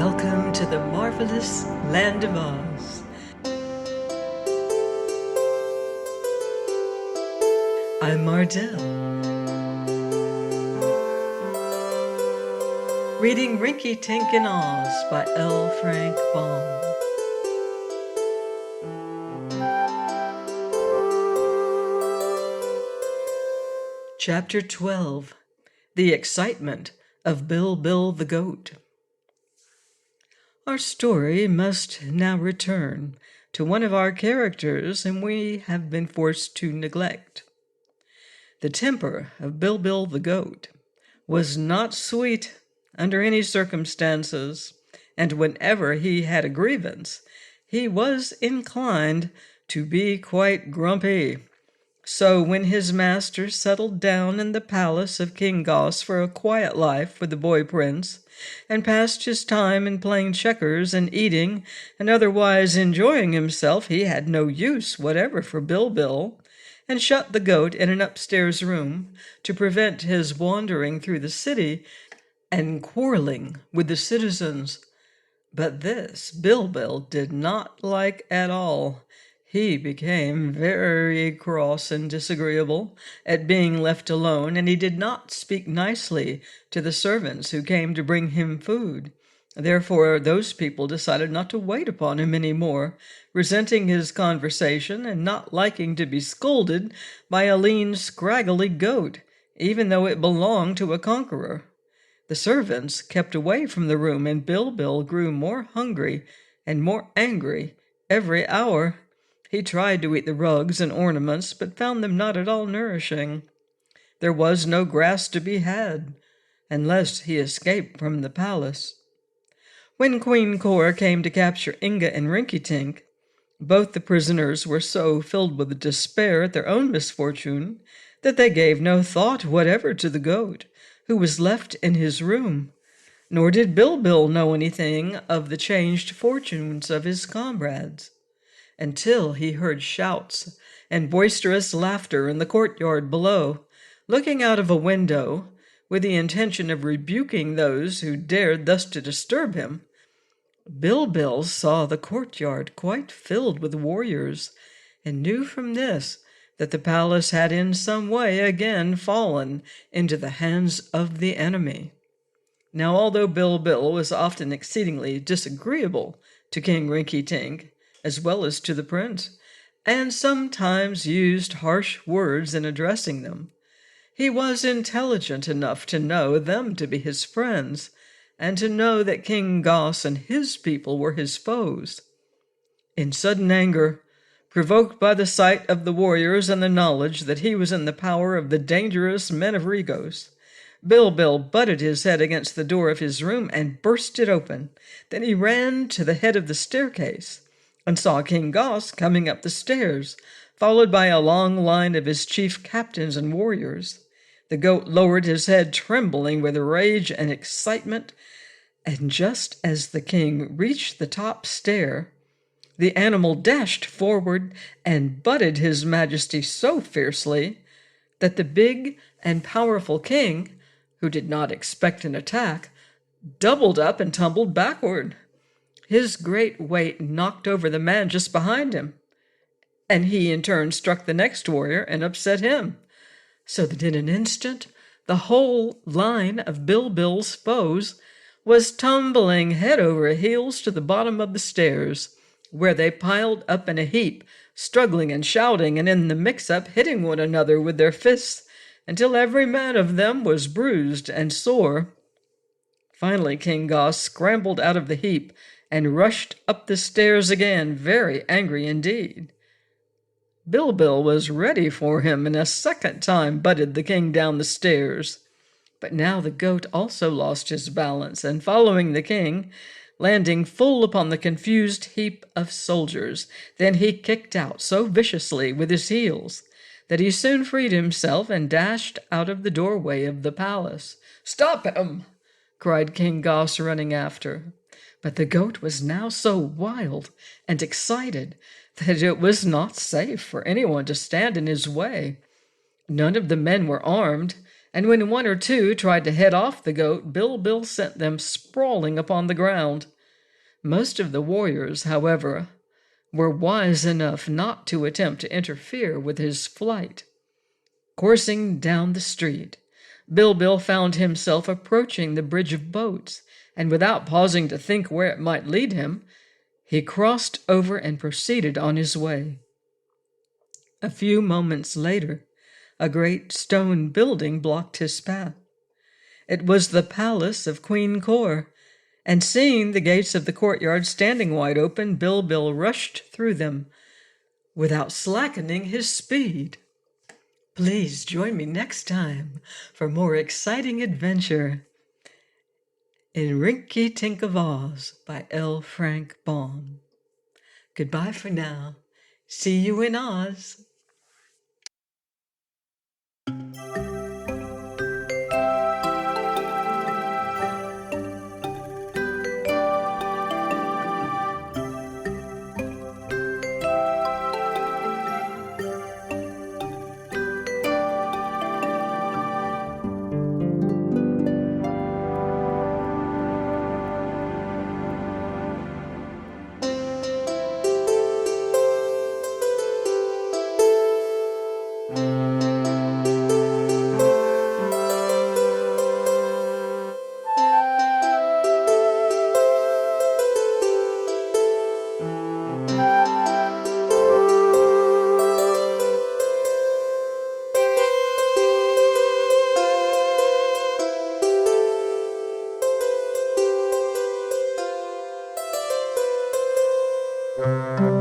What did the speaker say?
Welcome to the marvelous land of Oz. I'm Mardell, reading Rinkitink in Oz by L. Frank Baum. Chapter 12. The Excitement of Bilbil the Goat. Our story must now return to one of our characters whom we have been forced to neglect. The temper of Bilbil the goat was not sweet under any circumstances, and whenever he had a grievance, he was inclined to be quite grumpy. So when his master settled down in the palace of King Goss for a quiet life with the boy prince, and passed his time in playing checkers and eating and otherwise enjoying himself, he had no use whatever for Bilbil, and shut the goat in an upstairs room to prevent his wandering through the city and quarreling with the citizens. But this Bilbil did not like at all. He became very cross and disagreeable at being left alone, and he did not speak nicely to the servants who came to bring him food. Therefore, those people decided not to wait upon him any more, resenting his conversation and not liking to be scolded by a lean, scraggly goat, even though it belonged to a conqueror. The servants kept away from the room, and Bilbil grew more hungry and more angry every hour. He tried to eat the rugs and ornaments, but found them not at all nourishing. There was no grass to be had, unless he escaped from the palace. When Queen Cor came to capture Inga and Rinkitink, both the prisoners were so filled with despair at their own misfortune that they gave no thought whatever to the goat, who was left in his room. Nor did Bilbil know anything of the changed fortunes of his comrades, until he heard shouts and boisterous laughter in the courtyard below. Looking out of a window, with the intention of rebuking those who dared thus to disturb him, Bilbil saw the courtyard quite filled with warriors, and knew from this that the palace had in some way again fallen into the hands of the enemy. Now, although Bilbil was often exceedingly disagreeable to King Rinkitink, as well as to the prince, and sometimes used harsh words in addressing them, he was intelligent enough to know them to be his friends, and to know that King Goss and his people were his foes. In sudden anger, provoked by the sight of the warriors and the knowledge that he was in the power of the dangerous men of Coregos, Bilbil butted his head against the door of his room and burst it open. Then he ran to the head of the staircase and saw King Goss coming up the stairs, followed by a long line of his chief captains and warriors. The goat lowered his head, trembling with rage and excitement, and just as the king reached the top stair, the animal dashed forward and butted his majesty so fiercely that the big and powerful king, who did not expect an attack, doubled up and tumbled backward. His great weight knocked over the man just behind him, and he in turn struck the next warrior and upset him, so that in an instant the whole line of Bilbil's foes was tumbling head over heels to the bottom of the stairs, where they piled up in a heap, struggling and shouting, and in the mix-up hitting one another with their fists, until every man of them was bruised and sore. Finally, King Goss scrambled out of the heap and rushed up the stairs again, very angry indeed. Bilbil was ready for him, and a second time butted the king down the stairs. But now the goat also lost his balance, and following the king, landing full upon the confused heap of soldiers, then he kicked out so viciously with his heels that he soon freed himself and dashed out of the doorway of the palace. "Stop him!" cried King Goss, running after. But the goat was now so wild and excited that it was not safe for anyone to stand in his way. None of the men were armed, and when one or two tried to head off the goat, Bilbil sent them sprawling upon the ground. Most of the warriors, however, were wise enough not to attempt to interfere with his flight. Coursing down the street, Bilbil found himself approaching the bridge of boats, and without pausing to think where it might lead him, he crossed over and proceeded on his way. A few moments later, a great stone building blocked his path. It was the palace of Queen Cor, and seeing the gates of the courtyard standing wide open, Bilbil rushed through them without slackening his speed. Please join me next time for more exciting adventure in Rinkitink of Oz by L. Frank Baum. Goodbye for now. See you in Oz. Thank you.